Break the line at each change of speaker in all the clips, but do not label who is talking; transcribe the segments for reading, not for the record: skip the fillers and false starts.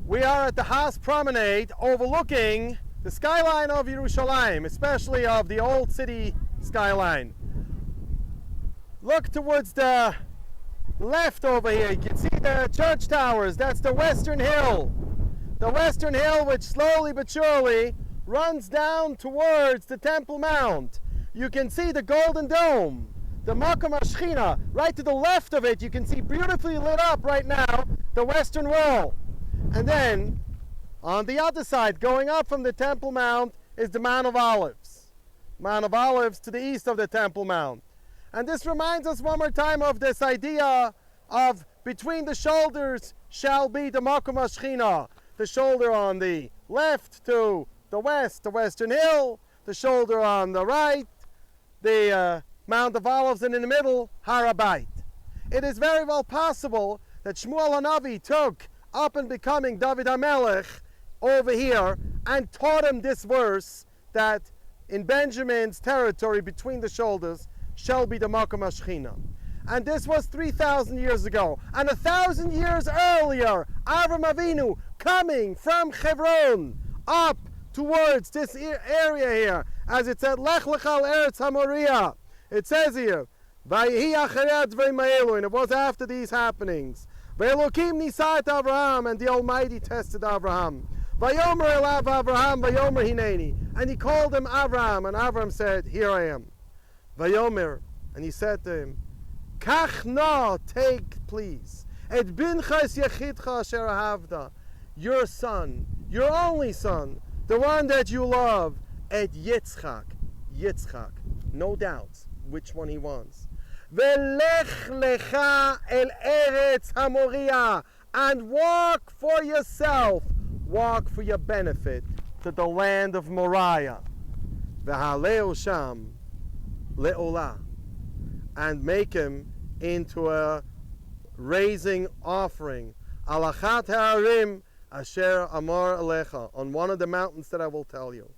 We are at the Haas Promenade overlooking the skyline of Yerushalayim, especially of the old city skyline. Look towards the left over here. You can see the church towers. That's the Western Hill. The Western Hill, which slowly but surely runs down towards the Temple Mount. You can see the Golden Dome, the Makom HaShechina. Right to the left of it, you can see beautifully lit up right now the Western Wall. And then, on the other side, going up from the Temple Mount, is the Mount of Olives. Mount of Olives to the east of the Temple Mount. And this reminds us one more time of this idea of between the shoulders shall be the Makom HaShechina. The shoulder on the left to the west, the Western Hill. The shoulder on the right, the Mount of Olives, and in the middle, Har HaBayit. It is very well possible that Shmuel HaNavi took up and becoming David HaMelech over here and taught him this verse that in Benjamin's territory between the shoulders shall be the Makom HaShechina. And this was 3,000 years ago. And 1,000 years earlier, Avram Avinu coming from Hebron up towards this area here, as it said, Lech Lechal Eretz HaMoriah. It says here, Vayehi acharei advarim ha'elu, and it was after these happenings. Ve'elokim nisa et Avraham, and the Almighty tested Avraham. Vayomer elav Avraham, vayomer hineni, and he called him Avraham, and Avraham said, here I am. Vayomer, and he said to him, Kach na, take please, et bincha es yechidcha asher ahavda, your son, your only son, the one that you love, et Yitzchak, Yitzchak, no doubts which one he wants. Velech lecha el eretz hamoriah, and walk for yourself, walk for your benefit to the land of Moriah. V'haleu sham le'olah, and make him into a raising offering. Alachat ha'arim asher amar alecha, on one of the mountains that I will tell you.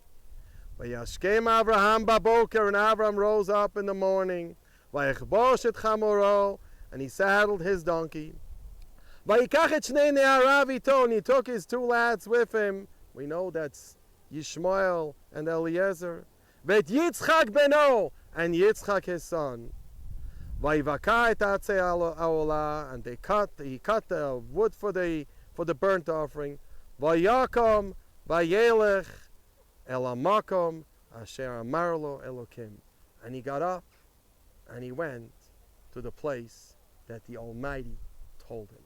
Vayashkem Avraham baboker, and Avraham rose up in the morning. Vayechbosh et chamoro, and he saddled his donkey. Vayikach et shnei ne'arav ito, and he took his two lads with him. We know that's Yishmael and Eliezer. Vet Yitzchak beno, and Yitzchak his son. Vayivaka et atzei ha'olah, and he cut the wood for the burnt offering. Vayakom vayelech el hamakom asher amar lo Elokim, and he got up and he went to the place that the Almighty told him.